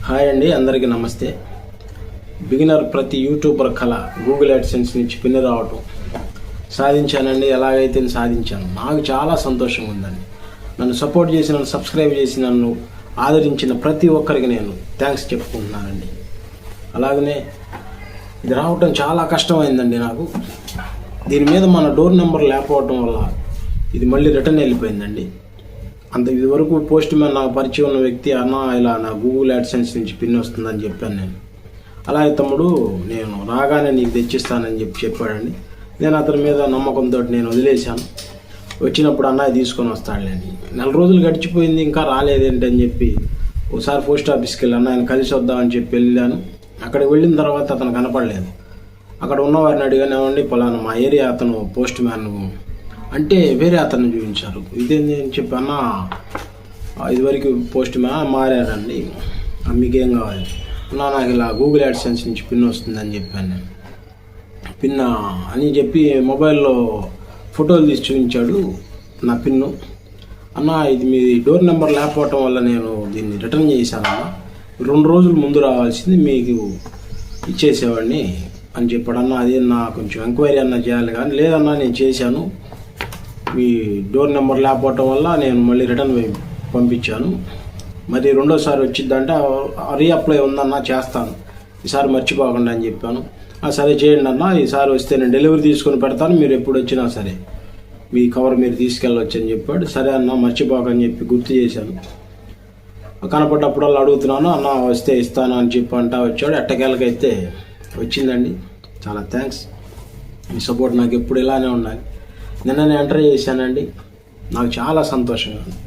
Hi అండి, అందరికీ నమస్తే. బిగినర్ ప్రతి యూట్యూబర్ కళ గూగుల్ యాడ్సెన్స్ నుంచి పిన్ రావటం సాధించానండి. ఎలాగైతే సాధించాను, నాకు చాలా సంతోషంగా ఉందండి. నన్ను సపోర్ట్ చేసి, నన్ను సబ్స్క్రైబ్ చేసి, నన్ను ఆదరించిన ప్రతి ఒక్కరికి నేను థ్యాంక్స్ చెప్పుకుంటున్నానండి. అలాగనే ఇది రావటం చాలా కష్టమైందండి నాకు. దీని మీద మన డోర్ నెంబర్ లేకపోవటం వల్ల ఇది మళ్ళీ రిటర్న్ వెళ్ళిపోయిందండి. ఇది వరకు పోస్ట్ మ్యాన్ నాకు పరిచయం ఉన్న వ్యక్తి, అన్న ఇలా నా గూగుల్ యాడ్సెన్స్ నుంచి పిన్ వస్తుందని చెప్పాను నేను. అలాగే తమ్ముడు, నేను రాగానే నీకు తెచ్చిస్తానని చెప్పాడండి. నేను అతని మీద నమ్మకంతో నేను వదిలేశాను. వచ్చినప్పుడు అన్నయ్య తీసుకొని వస్తాడులేండి. 4 రోజులు గడిచిపోయింది, ఇంకా రాలేదేంటి అని చెప్పి ఒకసారి పోస్ట్ ఆఫీస్కి వెళ్ళి అన్నయ్యను కలిసి వద్దామని చెప్పి వెళ్ళాను. అక్కడికి వెళ్ళిన తర్వాత అతను కనపడలేదు. అక్కడ ఉన్నవారిని అడిగాను, ఏమండి పలానా మా ఏరియా అతను పోస్ట్ మ్యాన్ అంటే వేరే అతన్ని చూపించారు. ఇదేంటి అని చెప్పి, అన్న ఇదివరకు పోస్ట్ మ్యాన్ మారారండి, మీకేం కావాలి అన్నా? నాకు ఇలా గూగుల్ యాడ్సెన్స్ నుంచి పిన్ వస్తుందని చెప్పాను నేను. పిన్ అని చెప్పి మొబైల్లో ఫోటోలు తీసి చూపించాడు నా పిన్ను. అన్న ఇది మీ డోర్ నెంబర్ లేకపోవటం వల్ల నేను దీన్ని రిటర్న్ చేశానన్నా, 2 రోజుల ముందు రావాల్సింది మీకు ఇచ్చేసేవాడిని అని చెప్పాడు. అన్న అదే నా కొంచెం ఎంక్వైరీ అన్న చేయాలి కానీ, లేదన్నా నేను చేశాను, మీ డోర్ నెంబర్ లేకపోవటం వల్ల నేను మళ్ళీ రిటర్న్ పంపించాను. మరి రెండోసారి వచ్చిద్దంటే రీఅప్లై ఉందన్నా చేస్తాను, ఈసారి మర్చిపోకుండా అని చెప్పాను. సరే చేయండి అన్న, ఈసారి వస్తే నేను డెలివరీ తీసుకొని పెడతాను, మీరు ఎప్పుడు వచ్చినా సరే మీ కవర్ మీరు తీసుకెళ్ళవచ్చు అని చెప్పాడు. సరే అన్న మర్చిపోకని చెప్పి గుర్తు చేశాను. కనపడ్డప్పుడల్లా అడుగుతున్నాను, అన్న వస్తే ఇస్తాను అని చెప్పి అంటా వచ్చాడు. ఎట్టకేళ్ళకైతే వచ్చిందండి. చాలా థ్యాంక్స్. మీ సపోర్ట్ నాకు ఎప్పుడు ఇలానే ఉండాలి. నిన్న నేను ఎంటర్ చేశానండి. నాకు చాలా సంతోషంగా ఉంది.